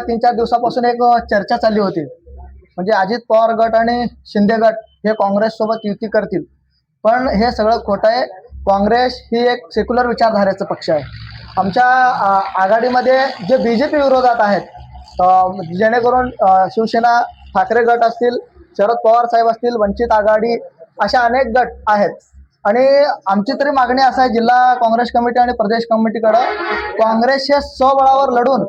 3-4 दिवसापासून एक चर्चा चालली होती, म्हणजे अजित पवार गट आणि शिंदे गट हे काँग्रेस सोबत युती करतील. पण हे सगळं खोटं आहे. काँग्रेस ही एक सेक्युलर विचारधारेचा पक्ष आहे. आमच्या आघाडीमध्ये जे बीजेपी विरोधात आहेत, जेणेकरून शिवसेना, ठाकरे गट असतील, शरद पवार साहेब असतील, वंचित आघाडी, अशा अनेक गट आहेत. आणि आमची तरी मागणी असं आहे जिल्हा काँग्रेस कमिटी आणि प्रदेश कमिटीकडं, काँग्रेसच्या स्वबळावर लढून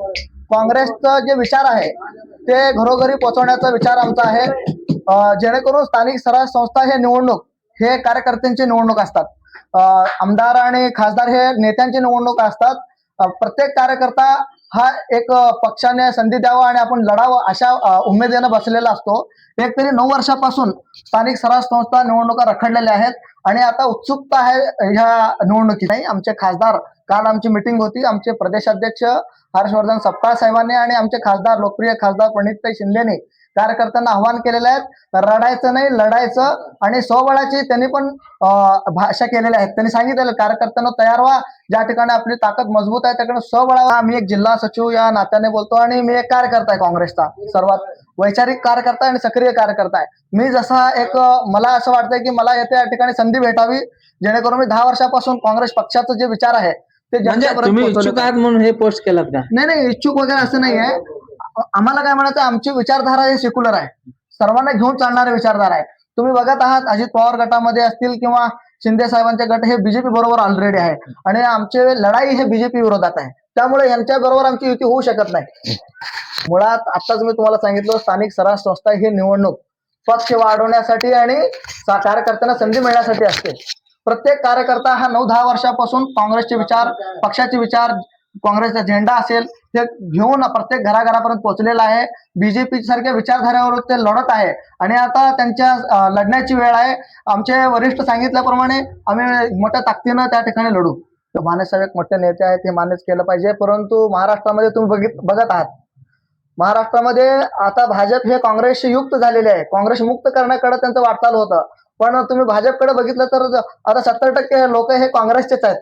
काँग्रेसचा जे विचार आहे ते घरोघरी पोहोचवण्याचा विचार आमचा आहे. जेणेकरून स्थानिक स्वराज्य संस्था हे निवडणूक हे कार्यकर्त्यांची निवडणूक असतात. आमदार आणि खासदार हे नेत्यांची निवडणूक असतात. प्रत्येक कार्यकर्ता हा एक पक्षाने संधी द्यावा आणि आपण लढावं अशा उमेदीने बसलेला असतो. एक तरी 9 वर्षापासून स्थानिक स्वराज्य संस्था निवडणुका रखडलेल्या आहेत आणि आता उत्सुकता आहे ह्या निवडणुकीत. नाही, आमचे खासदार, काल आमची मिटिंग होती. आमचे प्रदेशाध्यक्ष हर्षवर्धन सपकाळ साहेबांनी आणि आमचे खासदार, लोकप्रिय खासदार प्रणितताई शिंदेने कार्यकर्त्यांना आव्हान केलेलं आहे, रडायचं नाही, लढायचं. आणि स्वबळाची त्यांनी पण भाषा केलेल्या आहेत. त्यांनी सांगितलेलं कार्यकर्त्यांना तयार व्हा, ज्या ठिकाणी आपली ताकद मजबूत आहे त्याकडे स्वबळा. मी एक जिल्हा सचिव या नात्याने बोलतो आणि मी एक कार्यकर्ता आहे, काँग्रेसचा सर्वात वैचारिक कार्यकर्ता आणि सक्रिय कार्यकर्ता आहे. मी जसा एक मला असं वाटतंय की मला येथे या ठिकाणी संधी भेटावी, जेणेकरून मी 10 वर्षापासून काँग्रेस पक्षाचं जे विचार आहे ते तुम्ही इच्छुक आहात म्हणून हे पोस्ट केलात का? नाही, इच्छुक वगैरे असं नाही आहे. आम्हाला काय म्हणायचं, आमची विचारधारा ही सेक्युलर आहे, सर्वांना घेऊन चालणारी विचारधारा आहे. तुम्ही बघत आहात अजित पवार गटामध्ये असतील किंवा शिंदे साहेबांचे गट हे बीजेपी बरोबर ऑलरेडी आहे आणि आमचे लढाई हे बीजेपी विरोधात आहे. त्यामुळे यांच्या बरोबर आमची युती होऊ शकत नाही. मुळात आताच मी तुम्हाला सांगितलं, स्थानिक स्वराज्य संस्था ही निवडणूक पक्ष वाढवण्यासाठी आणि कार्यकर्त्यांना संधी मिळण्यासाठी असते. प्रत्येक कार्यकर्ता हा 9-10 वर्षापासून काँग्रेसचे विचार, पक्षाचे विचार, काँग्रेसचा झेंडा असेल ते घेऊन प्रत्येक घराघरापर्यंत पोहोचलेला आहे. बीजेपी सारख्या विचारधारेवर ते लढत आहे आणि आता त्यांच्या लढण्याची वेळ आहे. आमचे वरिष्ठ सांगितल्याप्रमाणे आम्ही मोठ्या ताकदीनं त्या ठिकाणी लढू. माने साहेब एक मोठे नेते आहेत, हे मान्यच केलं पाहिजे. परंतु महाराष्ट्रामध्ये तुम्ही बघत आहात, महाराष्ट्रामध्ये आता भाजप हे काँग्रेसशी युक्त झालेले आहे. काँग्रेस मुक्त करण्याकडे त्यांचं वाटचाल होतं. पण तुम्ही भाजपकडे बघितलं तर आता 70% लोक हे काँग्रेसचेच आहेत.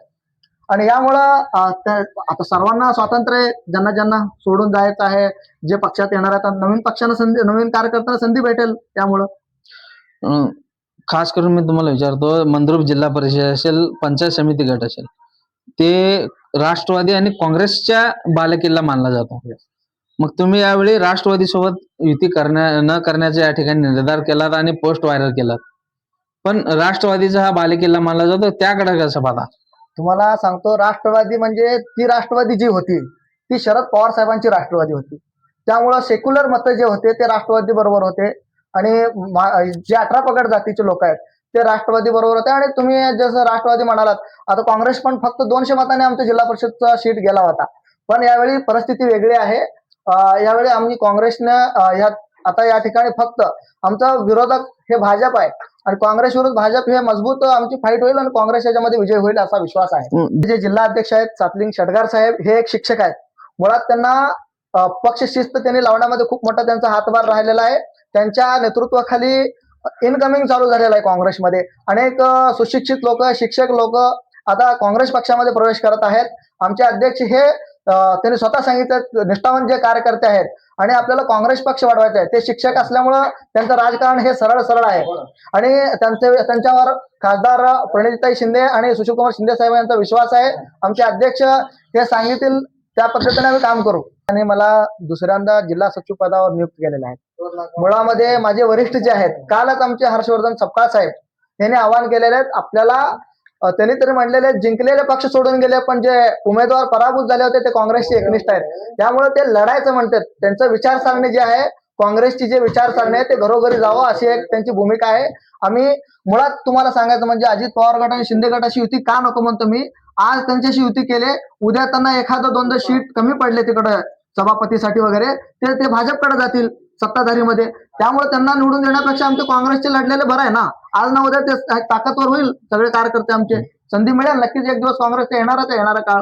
आणि यामुळं आता सर्वांना स्वातंत्र्य, ज्यांना ज्यांना सोडून जायचं आहे, जे पक्षात येणार आहेत, नवीन पक्षांना संधी, नवीन कार्यकर्त्यांना संधी भेटेल. त्यामुळं खास करून मी तुम्हाला विचारतो, मंद्रुप जिल्हा परिषद असेल, पंचायत समिती गट असेल, ते राष्ट्रवादी आणि काँग्रेसच्या बालेकिल्ला मानला जातो. मग तुम्ही यावेळी राष्ट्रवादी सोबत युती न करण्याचा या ठिकाणी निर्धार केलात आणि पोस्ट व्हायरल केलात. पण राष्ट्रवादीचा हा बालेकिल्ला मानला जातो, त्याकडे कसं पाहता? तुम्हाला सांगतो, राष्ट्रवादी म्हणजे ती राष्ट्रवादी जी होती ती शरद पवार साहेबांची राष्ट्रवादी होती. त्यामुळं सेक्युलर मतं जे होते ते राष्ट्रवादी बरोबर होते आणि जे 18 पगड जातीचे लोक आहेत ते राष्ट्रवादी बरोबर होते. आणि तुम्ही जसं राष्ट्रवादी म्हणालात, आता काँग्रेस पण फक्त 200 मतांनी आमच्या जिल्हा परिषदचा सीट गेला होता. पण यावेळी परिस्थिती वेगळी आहे. यावेळी आम्ही काँग्रेसनं आता या ठिकाणी फक्त आमचा विरोधक हे भाजप आहे आणि काँग्रेस विरुद्ध भाजप हे मजबूत आमची फाईट होईल आणि काँग्रेस याच्यामध्ये विजय होईल असा विश्वास आहे. जे जिल्हा अध्यक्ष आहेत सातलिंग शटगार साहेब, हे एक शिक्षक आहेत. मुळात त्यांना पक्ष शिस्त त्यांनी लावण्यामध्ये खूप मोठा त्यांचा हातभार राहिलेला आहे. त्यांच्या नेतृत्वाखाली इनकमिंग चालू झालेलं आहे काँग्रेसमध्ये. अनेक सुशिक्षित लोक, शिक्षक लोक आता काँग्रेस पक्षामध्ये प्रवेश करत आहेत. आमचे अध्यक्ष हे त्यांनी स्वतः सांगितलं, निष्ठावंत जे कार्यकर्ते आहेत आणि आपल्याला काँग्रेस पक्ष वाढवायचा आहे, ते शिक्षक असल्यामुळं त्यांचं राजकारण हे सरळ आहे. आणि त्यांच्यावर खासदार प्रणितताई शिंदे आणि सुशीलकुमार शिंदे साहेब यांचा विश्वास आहे. आमचे अध्यक्ष हे सांगितलं त्या पद्धतीने आम्ही काम करू. आणि मला दुसऱ्यांदा जिल्हा सचिव पदावर नियुक्त केलेलं आहे. मुळामध्ये माझे वरिष्ठ जे आहेत, कालच आमचे हर्षवर्धन सपकाळ साहेब यांनी आवाहन केलेले आहेत आपल्याला. त्यांनी तरी म्हणलेले जिंकलेले पक्ष सोडून गेले, पण जे उमेदवार पराभूत झाले होते ते काँग्रेसचे एकनिष्ठ आहेत. त्यामुळे ते लढायचं म्हणतात. त्यांचं विचारसरणी जे आहे, काँग्रेसची जे विचारसरणी आहे ते घरोघरी जावं अशी एक त्यांची भूमिका आहे. आम्ही मुळात तुम्हाला सांगायचं म्हणजे अजित पवार गट आणि शिंदे गटाची युती का नको म्हणतो मी. आज त्यांच्याशी युती केले, उद्या त्यांना एखादं 2 सीट कमी पडले तिकडे सभापतीसाठी वगैरे, ते भाजपकडे जातील सत्ताधारीमध्ये. त्यामुळे त्यांना निवडून देण्यापेक्षा आमचे काँग्रेसचे लढलेले बरं आहे ना. आज ना उद्या ते ताकदवर होईल, सगळे कार्यकर्ते आमचे संधी मिळेल नक्कीच. एक दिवस काँग्रेसचे येणारच आहे, येणारा काळ.